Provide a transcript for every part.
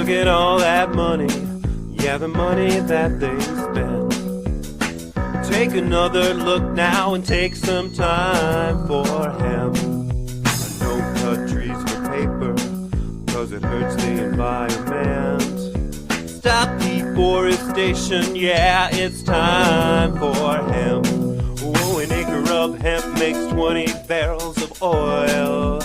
look at all that money, yeah, the money that they spend. Take another look now and take some time for hemp. Don't cut trees for paper, cause it hurts the environment. Stop deforestation, yeah, it's time for hemp. Oh, an acre of hemp makes 20 barrels of oil.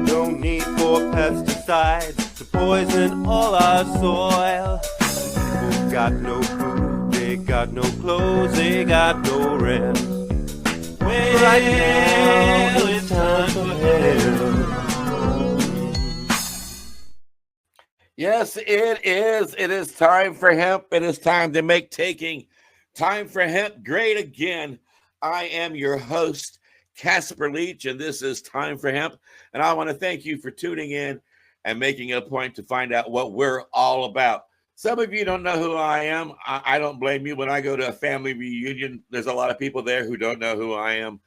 No need for pesticides to poison all our soil. People got no food, they got no clothes, they got no rent. Well, right now it's time for hemp. Yes, it is. It is time for hemp. It is time to make taking time for hemp great again. I am your host, Casper Leitch, and this is Time for Hemp. And I want to thank you for tuning in and making it a point to find out what we're all about. Some of you don't know who I am. I don't blame you. When I go to a family reunion, there's a lot of people there who don't know who I am.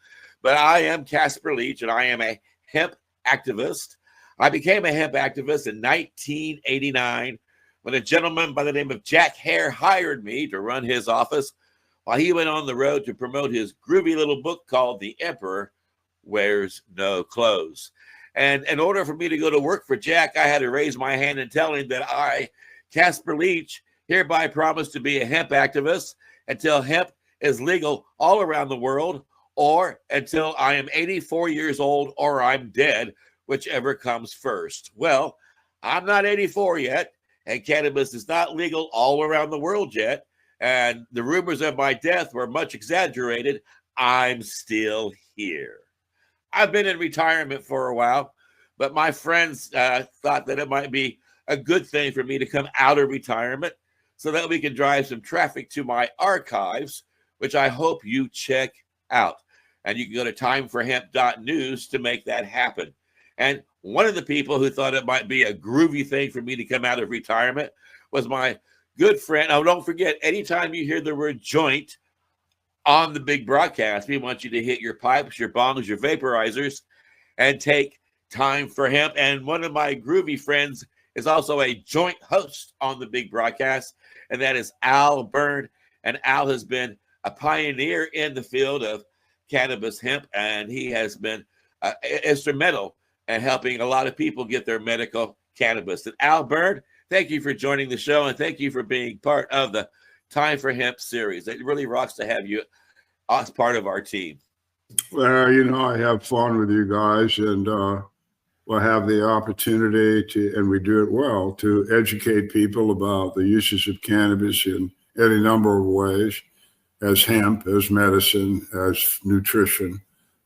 But I am Casper Leitch, and I am a hemp activist. I became a hemp activist in 1989 when a gentleman by the name of Jack Hare hired me to run his office while he went on the road to promote his groovy little book called The Emperor Wears No Clothes. And in order for me to go to work for Jack, I had to raise my hand and tell him that I, Casper Leitch, hereby promise to be a hemp activist until hemp is legal all around the world, or until I am 84 years old or I'm dead, whichever comes first. Well, I'm not 84 yet, and cannabis is not legal all around the world yet, and the rumors of my death were much exaggerated. I'm still here. I've been in retirement for a while, but my friends thought that it might be a good thing for me to come out of retirement so that we can drive some traffic to my archives, which I hope you check out. And you can go to timeforhemp.news to make that happen. And one of the people who thought it might be a groovy thing for me to come out of retirement was my good friend. Oh, don't forget, anytime you hear the word joint on the big broadcast, we want you to hit your pipes, your bongs, your vaporizers, and take time for hemp. And one of my groovy friends is also a joint host on the big broadcast, and that is Al Byrne. And Al has been a pioneer in the field of cannabis hemp, and he has been instrumental and helping a lot of people get their medical cannabis. And Al Byrne, thank you for joining the show, and thank you for being part of the Time for Hemp series. It really rocks to have you as part of our team. Well, I have fun with you guys, and we'll have the opportunity to, and we do it well, to educate people about the uses of cannabis in any number of ways, as hemp, as medicine, as nutrition.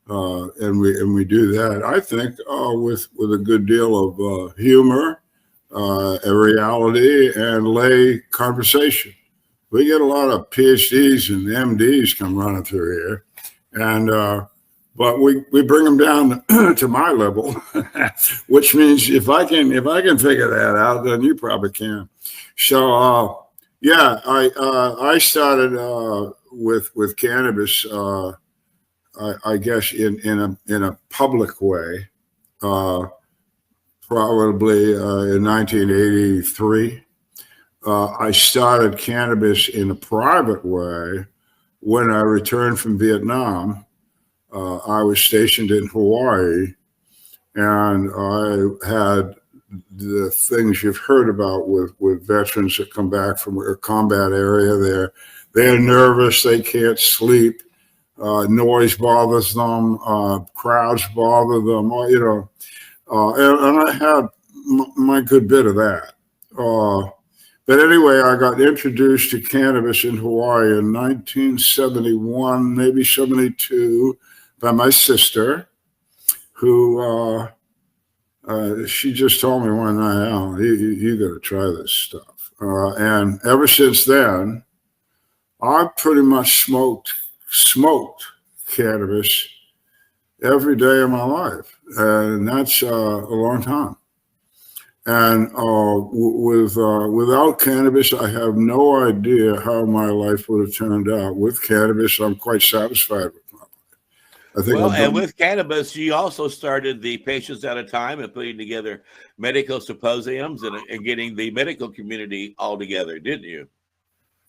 And we do that, I think, with a good deal of humor, a reality, and lay conversation. We get a lot of PhDs and MDs come running through here, and but we bring them down to my level, which means if I can figure that out, then you probably can. So yeah, I started with cannabis. I guess in a public way, probably in 1983. I started cannabis in a private way when I returned from Vietnam. I was stationed in Hawaii, and I had the things you've heard about with veterans that come back from a combat area. They're nervous, they can't sleep. Noise bothers them, crowds bother them, and I had my good bit of that. But anyway, I got introduced to cannabis in Hawaii in 1971, maybe 72, by my sister, who she just told me one night, "Al, you got to try this stuff." And ever since then, I pretty much smoked cannabis every day of my life, and that's a long time. And without cannabis, I have no idea how my life would have turned out. With cannabis, I'm quite satisfied with my life. I think Well, and with cannabis, you also started the Patients at a Time and putting together medical symposiums and getting the medical community all together, didn't you?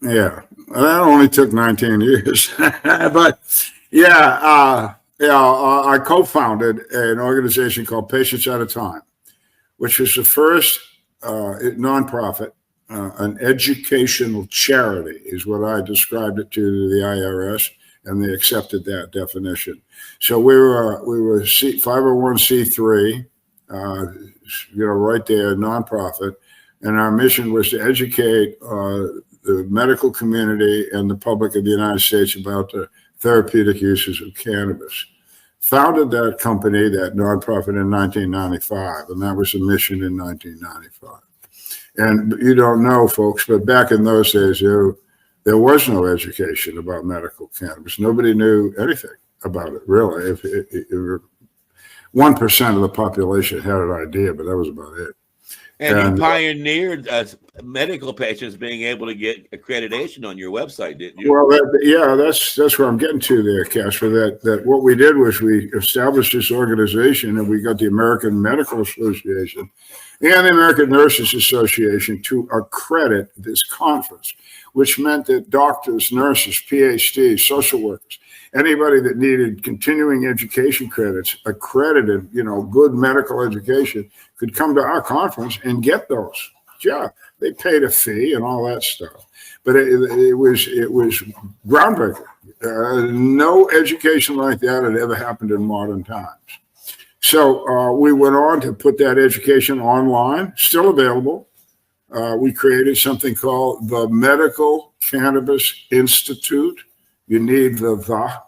Yeah, that only took 19 years, but I co-founded an organization called Patients at a Time, which was the first nonprofit, an educational charity, is what I described it to the IRS, and they accepted that definition. So we were 501c3, right there, nonprofit, and our mission was to educate the medical community and the public of the United States about the therapeutic uses of cannabis. Founded that company, that nonprofit, in 1995, and that was the mission in 1995. And you don't know, folks, but back in those days, there was no education about medical cannabis. Nobody knew anything about it, really. If 1% of the population had an idea, but that was about it. And you pioneered medical patients being able to get accreditation on your website, didn't you? Well, that's where I'm getting to there, Casper. That what we did was we established this organization, and we got the American Medical Association and the American Nurses Association to accredit this conference, which meant that doctors, nurses, PhDs, social workers, anybody that needed continuing education credits, accredited, good medical education, could come to our conference and get those. Yeah, they paid a fee and all that stuff, but it was groundbreaking. No education like that had ever happened in modern times. So we went on to put that education online, still available. We created something called the Medical Cannabis Institute. You need the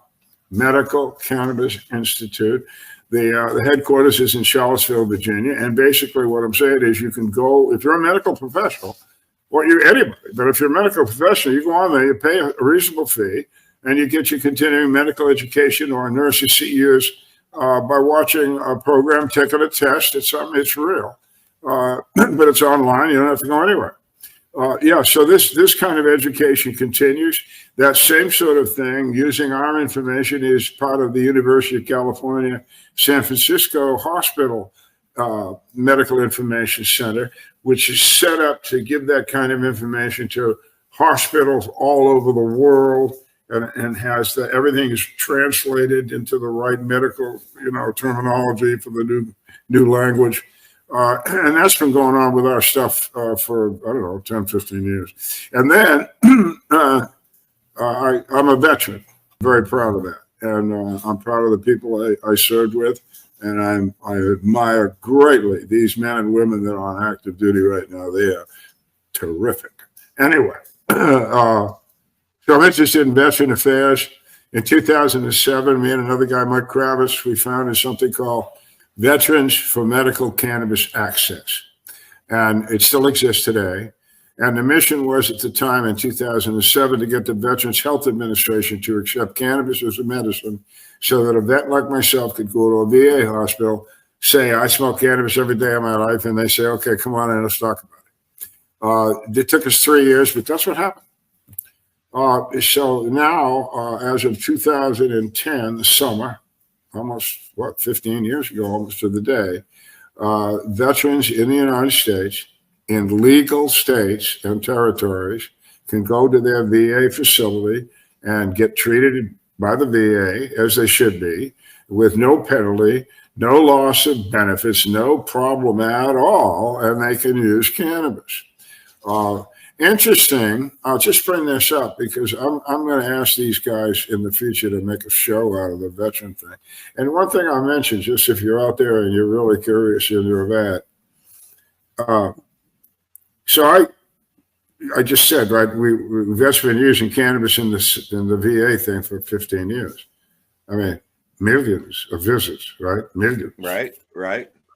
Medical Cannabis Institute. The headquarters is in Charlottesville, Virginia. And basically what I'm saying is you can go, if you're a medical professional, or you're anybody, but if you're a medical professional, you go on there, you pay a reasonable fee, and you get your continuing medical education, or a nurse CEUs by watching a program, taking a test. It's real, but it's online. You don't have to go anywhere. So this kind of education continues. That same sort of thing, using our information, is part of the University of California, San Francisco Hospital Medical Information Center, which is set up to give that kind of information to hospitals all over the world, and has everything is translated into the right medical, terminology for the new language. And that's been going on with our stuff for, 10, 15 years. And then I'm a veteran, very proud of that. And I'm proud of the people I served with. And I admire greatly these men and women that are on active duty right now. They are terrific. Anyway, so I'm interested in veteran affairs. In 2007, me and another guy, Mike Kravitz, we founded something called Veterans for Medical Cannabis Access. And it still exists today. And the mission was at the time in 2007 to get the Veterans Health Administration to accept cannabis as a medicine, so that a vet like myself could go to a VA hospital, say, I smoke cannabis every day of my life, and they say, okay, come on in, let's talk about it. It took us 3 years, but that's what happened. So now, as of 2010, the summer, almost 15 years ago, almost to the day, veterans in the United States, in legal states and territories, can go to their VA facility and get treated by the VA as they should be, with no penalty, no loss of benefits, no problem at all, and they can use cannabis. Interesting. I'll just bring this up because I'm going to ask these guys in the future to make a show out of the veteran thing. And one thing I mentioned, just if you're out there and you're really curious and you're a vet. So I just said, right, vets been using cannabis in the VA thing for 15 years. I mean, millions of visits, right? Millions. Right.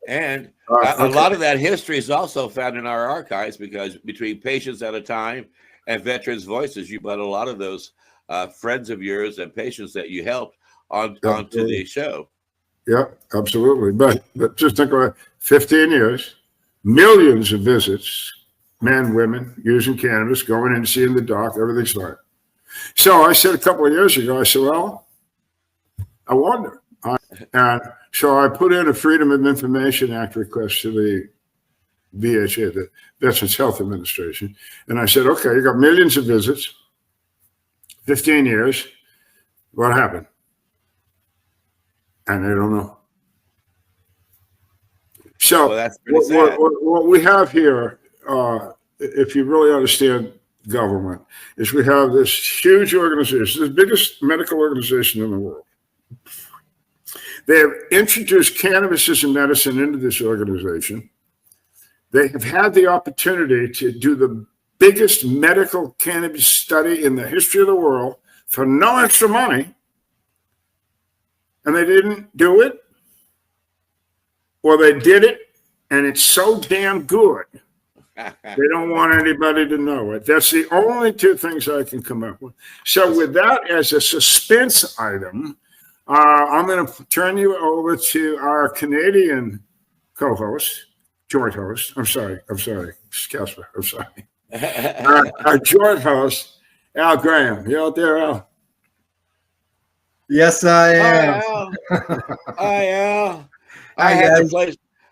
And a lot of that history is also found in our archives, because between Patients at a Time and Veterans Voices, you brought a lot of those friends of yours and patients that you helped onto the show. Yeah, absolutely. But just think about it, 15 years, millions of visits, men, women, using cannabis, going in and seeing the doc, everything's fine. So I said a couple of years ago, I said, well, I wonder. And so I put in a Freedom of Information Act request to the VHA, the Veterans Health Administration. And I said, okay, you got millions of visits, 15 years. What happened? And they don't know. So Well, that's pretty sad. what we have here, if you really understand government, is we have this huge organization, the biggest medical organization in the world. They have introduced cannabis as a medicine into this organization. They have had the opportunity to do the biggest medical cannabis study in the history of the world for no extra money, and they didn't do it, or they did it, and it's so damn good, they don't want anybody to know it. That's the only two things I can come up with. So with that as a suspense item, I'm going to turn you over to our Canadian co-host, joint host. I'm sorry, Casper. I'm sorry. Our joint host, Al Graham. You out there, Al? Yes, I am. Hi, Al. I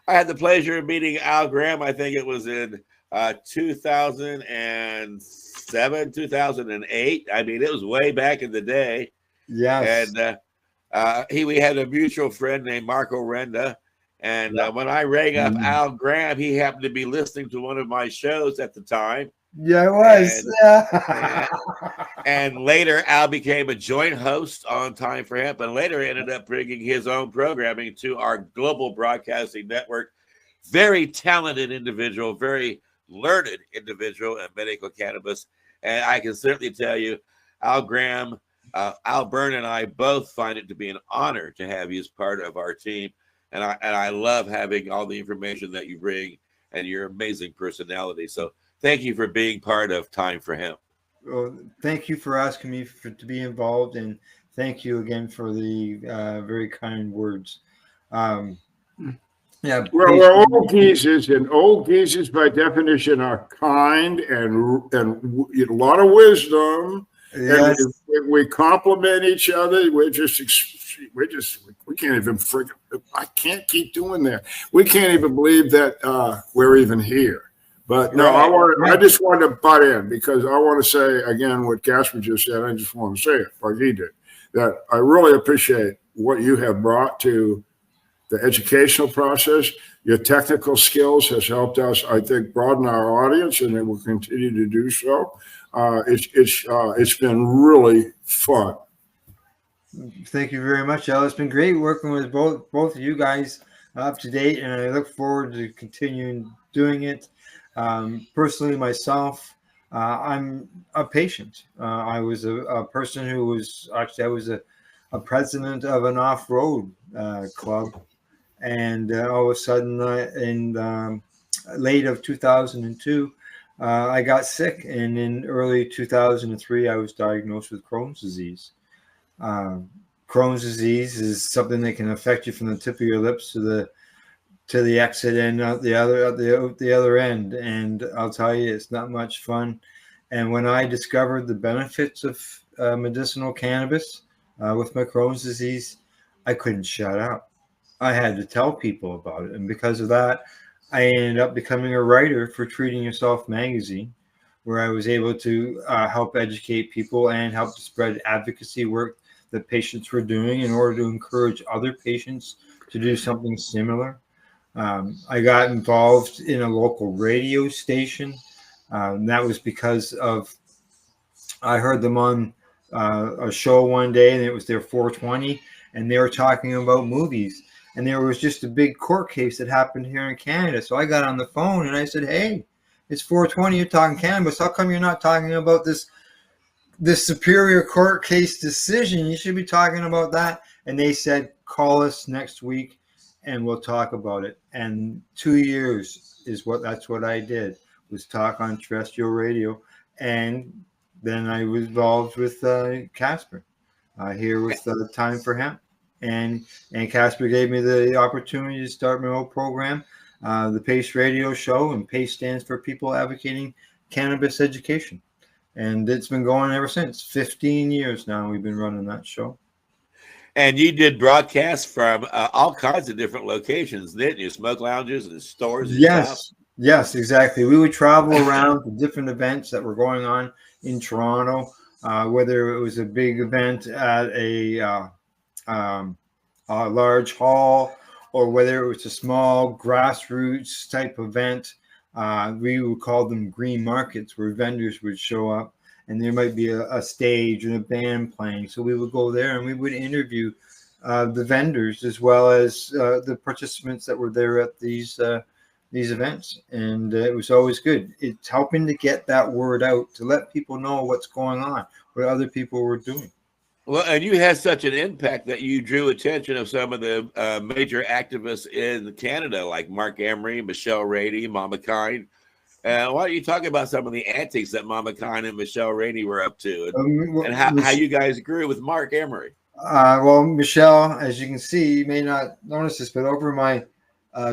had the pleasure of meeting Al Graham. I think it was in 2007, 2008. I mean, it was way back in the day. Yes. And we had a mutual friend named Marco Renda. And when I rang up Al Graham, he happened to be listening to one of my shows at the time. Yeah, it was. And later, Al became a joint host on Time for Hemp, and later ended up bringing his own programming to our global broadcasting network. Very talented individual, very learned individual in medical cannabis. And I can certainly tell you, Al Graham, Al Byrne, and I both find it to be an honor to have you as part of our team. And I love having all the information that you bring and your amazing personality. So thank you for being part of Time for Hemp. Well, thank you for asking me to be involved, and thank you again for the very kind words. Yeah. Well, we're old geezers, and old geezers by definition are kind and a lot of wisdom. Yes. And we compliment each other. We can't even I can't keep doing that. We can't even believe that we're even here. But no, I just wanted to butt in because I want to say again what Casper just said. I just want to say it like he did, that I really appreciate what you have brought to the educational process. Your technical skills has helped us, I think, broaden our audience, and it will continue to do so. It's been really fun. Thank you very much, Al. It's been great working with both of you guys up to date, and I look forward to continuing doing it. Personally, myself, I'm a patient. I was a person who was I was a president of an off-road club, and all of a sudden, in late of 2002, I got sick, and in early 2003, I was diagnosed with Crohn's disease. Crohn's disease is something that can affect you from the tip of your lips to the exit and the other end. And I'll tell you, it's not much fun. And when I discovered the benefits of medicinal cannabis with my Crohn's disease, I couldn't shut up. I had to tell people about it. And because of that, I ended up becoming a writer for Treating Yourself magazine, where I was able to help educate people and help to spread advocacy work that patients were doing in order to encourage other patients to do something similar. I got involved in a local radio station. And that was because of, I heard them on a show one day, and it was their 420, and they were talking about movies. And there was just a big court case that happened here in Canada. So I got on the phone and I said, hey, it's 420, you're talking cannabis. How come you're not talking about this superior court case decision? You should be talking about that. And they said, call us next week and we'll talk about it. And 2 years that's what I did, was talk on terrestrial radio. And then I was involved with Casper here with Time for Hemp. And Casper gave me the opportunity to start my own program, the PACE radio show, and PACE stands for People Advocating Cannabis Education. And it's been going ever since. 15 years now we've been running that show. And you did broadcasts from all kinds of different locations, didn't you? Smoke lounges and stores and shops. Yes, exactly. We would travel around to different events that were going on in Toronto, whether it was a big event at a large hall, or whether it was a small grassroots type event. We would call them green markets, where vendors would show up and there might be a stage and a band playing. So we would go there and we would interview the vendors as well as the participants that were there at these events. And it was always good. It's helping to get that word out, to let people know what's going on, what other people were doing. Well, and you had such an impact that you drew attention of some of the major activists in Canada, like Mark Emery, Michelle Rainey, Mama Kind. Why don't you talk about some of the antics that Mama Kind and Michelle Rainey were up to, and how you guys grew with Mark Emery? Well, Michelle, as you can see, you may not notice this, but over my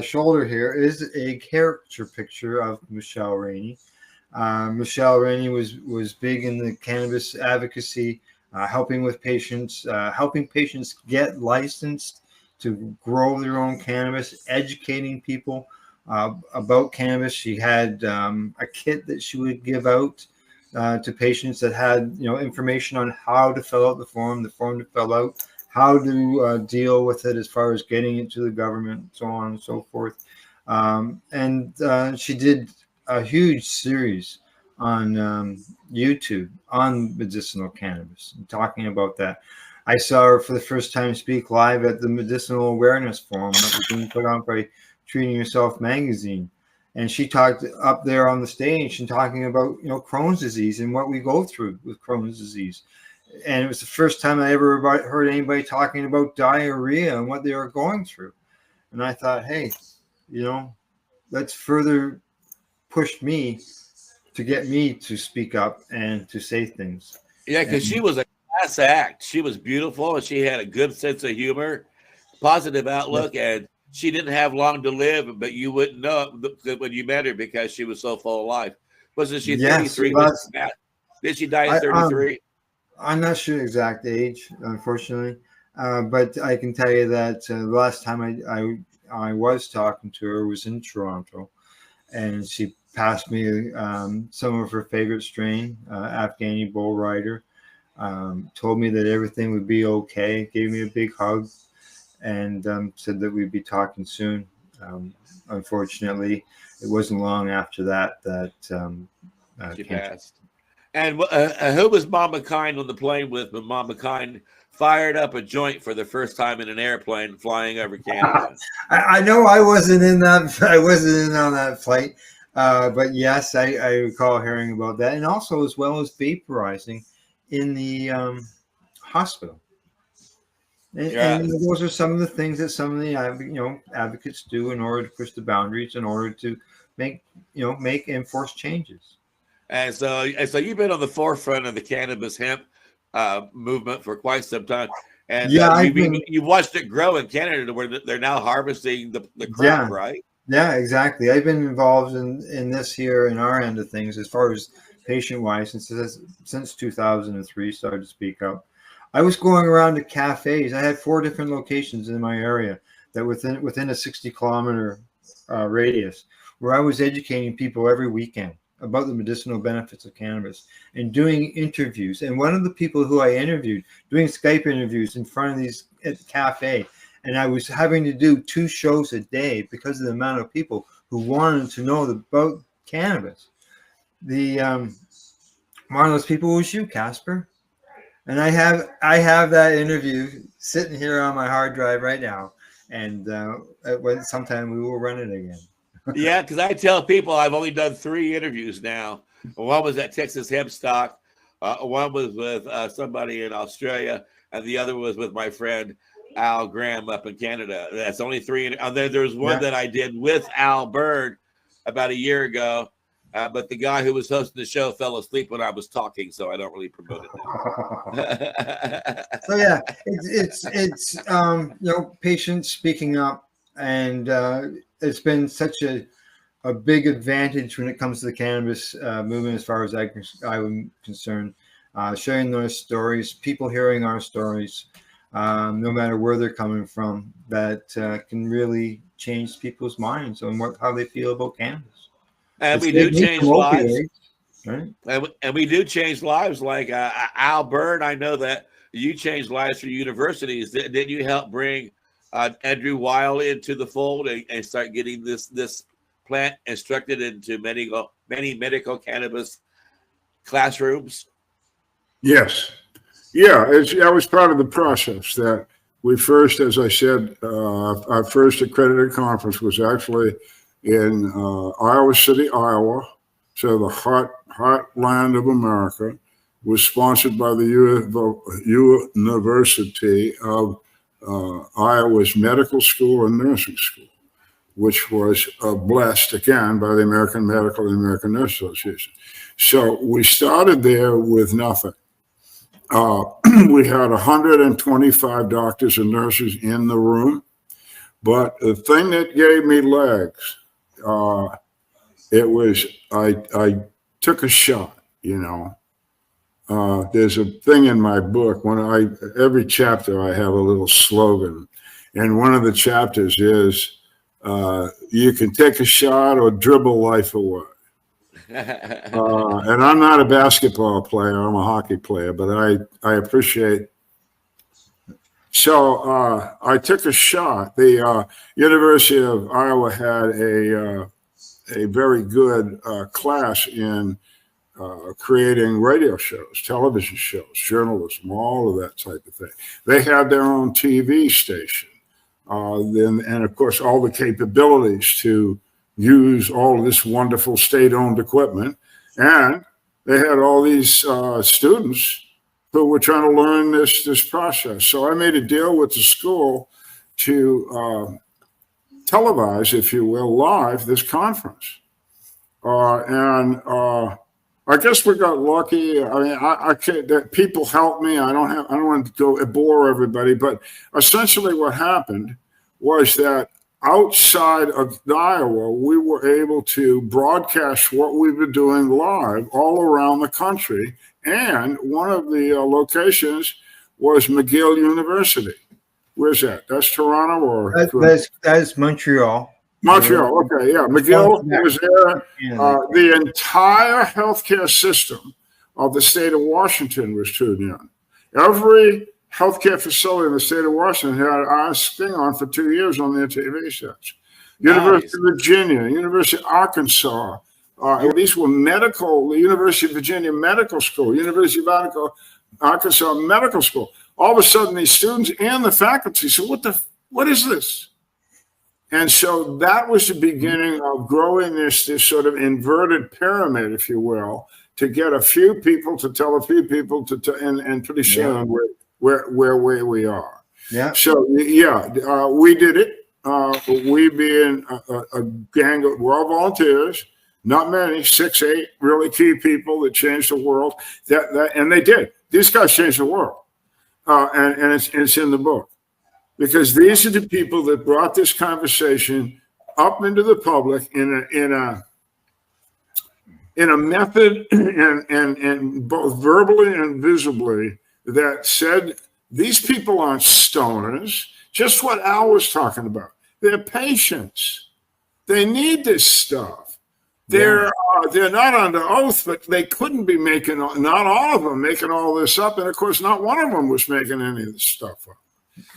shoulder here is a caricature picture of Michelle Rainey. Michelle Rainey was big in the cannabis advocacy, helping with patients, helping patients get licensed to grow their own cannabis, educating people about cannabis. She had a kit that she would give out to patients that had information on how to fill out the form to fill out, how to deal with it as far as getting it to the government, so on and so forth. And she did a huge series on YouTube on medicinal cannabis, talking about that. I saw her for the first time speak live at the Medicinal Awareness Forum that was being put on by Treating Yourself magazine. And she talked up there on the stage and talking about, Crohn's disease and what we go through with Crohn's disease. And it was the first time I ever heard anybody talking about diarrhea and what they were going through. And I thought, hey, let's further push me to get me to speak up and to say things. Yeah, because she was a class act. She was beautiful and she had a good sense of humor, positive outlook, and she didn't have long to live, but you wouldn't know when you met her because she was so full of life. Wasn't she 33? Did she die at 33? I'm not sure the exact age, unfortunately, but I can tell you that the last time I was talking to her was in Toronto, and she passed me some of her favorite strain, Afghani Bull Rider, told me that everything would be okay, gave me a big hug, and said that we'd be talking soon. Unfortunately, it wasn't long after that she passed. And who was Mama Kind on the plane with when Mama Kind fired up a joint for the first time in an airplane flying over Canada? I know I wasn't in that. I wasn't in on that flight. But yes, I recall hearing about that, and also as well as vaporizing in the hospital. And those are some of the things that some of the advocates do in order to push the boundaries, in order to make enforce changes. And so you've been on the forefront of the cannabis hemp movement for quite some time. And you've watched it grow in Canada to where they're now harvesting the crop, right? Yeah, exactly. I've been involved in this here in our end of things as far as patient-wise since 2003, started to speak up. I was going around to cafes. I had 4 different locations in my area that within a 60-kilometer radius, where I was educating people every weekend about the medicinal benefits of cannabis and doing interviews. And one of the people who I interviewed, doing Skype interviews in front of these at the cafe, and I was having to do 2 shows a day because of the amount of people who wanted to know about cannabis. One of those people was you, Casper. And I have that interview sitting here on my hard drive right now. And sometime we will run it again. Yeah, because I tell people I've only done 3 interviews now. One was at Texas Hemp Stock. One was with somebody in Australia, and the other was with my friend Al Graham up in Canada. That's only 3. There's one that I did with Al Byrne about a year ago, but the guy who was hosting the show fell asleep when I was talking, so I don't really promote it now. So yeah, it's patients speaking up, and it's been such a big advantage when it comes to the cannabis movement, as far as I'm concerned. Sharing those stories, people hearing our stories, no matter where they're coming from, that can really change people's minds on how they feel about cannabis. And It's we do change lives. Right? And we do change lives. Like Al Byrne, I know that you changed lives for universities. Didn't you help bring Andrew Weil into the fold and start getting this plant instructed into many medical cannabis classrooms? Yes. Yeah, that was part of the process that we first, as I said, our first accredited conference was actually in Iowa City, Iowa. So the heartland of America, was sponsored by the University of Iowa's Medical School and Nursing School, which was blessed again by the American Medical and American Nurse Association. So we started there with nothing. We had 125 doctors and nurses in the room, but the thing that gave me legs, it was I took a shot. There's a thing in my book every chapter I have a little slogan, and one of the chapters is you can take a shot or dribble life away. And I'm not a basketball player, I'm a hockey player, but I appreciate. So I took a shot. The University of Iowa had a very good class in creating radio shows, television shows, journalism, all of that type of thing. They had their own TV station, and of course all the capabilities to use all of this wonderful state-owned equipment. And they had all these students who were trying to learn this process. So I made a deal with the school to televise, if you will, live this conference. And I guess we got lucky. I mean, I can't, that people helped me. I don't want to go bore everybody, but essentially what happened was that outside of Iowa, we were able to broadcast what we were doing live all around the country. And one of the locations was McGill University. Where's that? That's Toronto or? That's Montreal. Montreal, okay, yeah. McGill was there. The entire healthcare system of the state of Washington was tuned in. Every healthcare facility in the state of Washington had our thing on for 2 years on their TV sets. University of Virginia, University of Arkansas. These were medical, the University of Virginia Medical School, University of Arkansas Medical School. All of a sudden, these students and the faculty said, what is this? And so that was the beginning of growing this sort of inverted pyramid, if you will, to get a few people to tell a few people and pretty soon where we are. Yeah. So we did it. We being a gang of, we're all volunteers, not many, 6, 8 really key people that changed the world. And they did. These guys changed the world, and it's in the book. Because these are the people that brought this conversation up into the public in a method and both verbally and visibly that said these people aren't stoners. Just what Al was talking about. They're patients. They need this stuff. They're not under oath, but they couldn't be making, not all of them making all this up, and of course, not one of them was making any of this stuff up.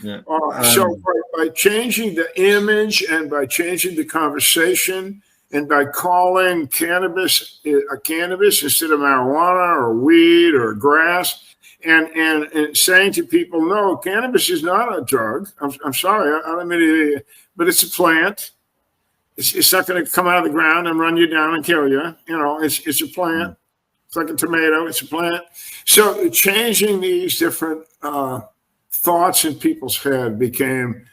Yeah. So by changing the image and by changing the conversation and by calling cannabis instead of marijuana or weed or grass and saying to people, no, cannabis is not a drug. I'm sorry, I don't mean to, but it's a plant. It's not going to come out of the ground and run you down and kill you. It's a plant. It's like a tomato. It's a plant. So changing these different thoughts in people's head became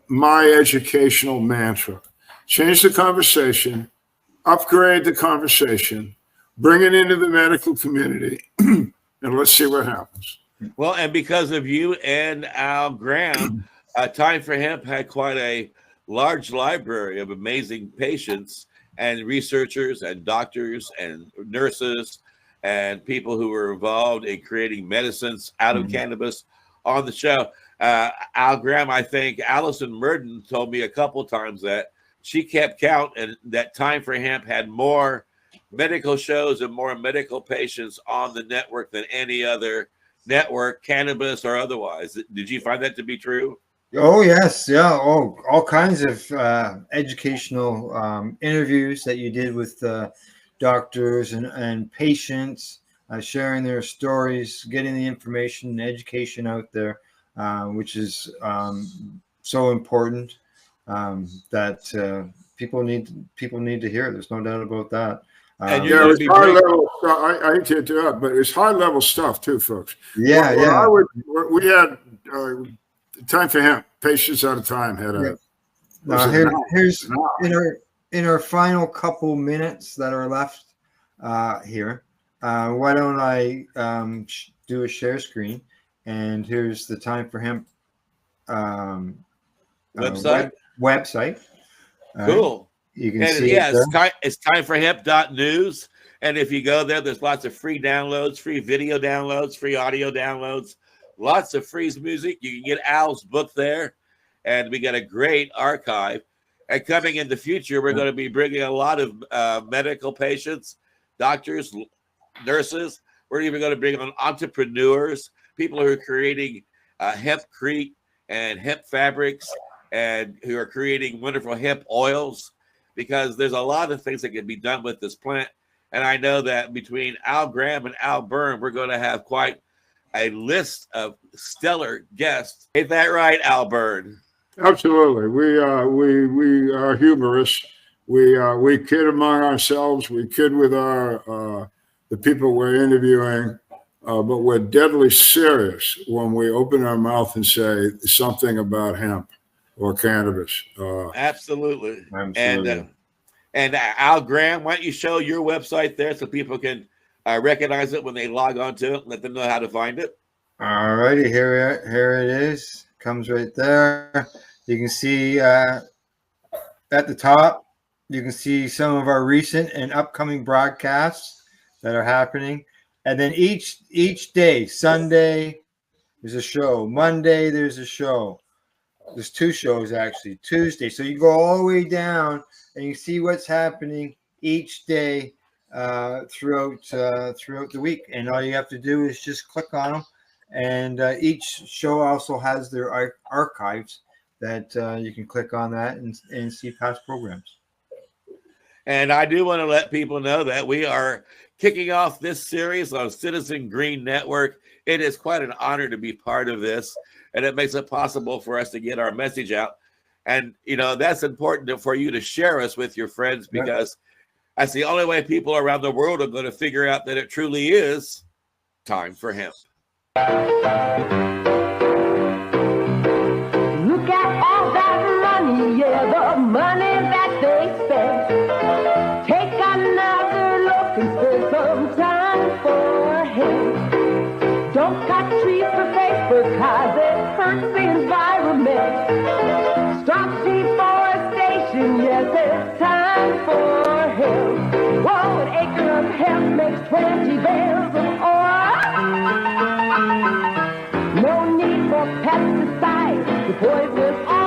my educational mantra. Change the conversation, upgrade the conversation, bring it into the medical community, and let's see what happens. Well, and because of you and Al Graham, Time for Hemp had quite a large library of amazing patients and researchers and doctors and nurses and people who were involved in creating medicines out of cannabis on the show. Al Graham, I think Allison Murden told me a couple times that she kept count and that Time for Hemp had more medical shows and more medical patients on the network than any other network, cannabis or otherwise. Did you find that to be true? Oh yes, yeah. Oh, all kinds of educational interviews that you did with doctors and patients, sharing their stories, getting the information and education out there, which is so important that people need to hear. There's no doubt about that. And Yeah, it's high level stuff. I hate to interrupt, but it's high level stuff too, folks. Yeah, We had Time for Hemp, patients at a time had a. Now here's in our final couple minutes that are left here. Why don't I do a share screen? And here's the Time for Hemp website. Website. Cool. You can and see it's timeforhemp.news. And if you go there, there's lots of free downloads, free video downloads, free audio downloads, lots of free music. You can get Al's book there. And we got a great archive. And coming in the future, we're going to be bringing a lot of medical patients, doctors, nurses. We're even going to bring on entrepreneurs, people who are creating hempcrete and hemp fabrics and who are creating wonderful hemp oils, because there's a lot of things that can be done with this plant. And I know that between Al Graham and Al Byrne, we're going to have quite a list of stellar guests. Ain't that right, Al Byrne? Absolutely. We are humorous. We kid among ourselves. We kid with the people we're interviewing, but we're deadly serious when we open our mouth and say something about hemp or cannabis. Absolutely. And Al Graham, why don't you show your website there so people can recognize it when they log on to it, let them know how to find it. All righty, here it is. Comes right there. You can see at the top, you can see some of our recent and upcoming broadcasts that are happening. And then each day, Sunday, there's a show. Monday, there's a show. There's two shows, actually. Tuesday. So you go all the way down and you see what's happening each day throughout the week. And all you have to do is just click on them. And each show also has their archives that you can click on that and see past programs. And I do want to let people know that we are kicking off this series on Citizen Green Network. It is quite an honor to be part of this, and it makes it possible for us to get our message out. And, you know, that's important for you to share us with your friends, because that's the only way people around the world are going to figure out that it truly is time for hemp. Look at all that money, yeah, the money that they spend. Take another look and spend some time for him. Don't cut trees for paper, cause it hurts the environment. Stop deforestation, yes, it's time for him. Whoa, an acre of hemp makes 20 bales of oil. No need for pesticides to poison all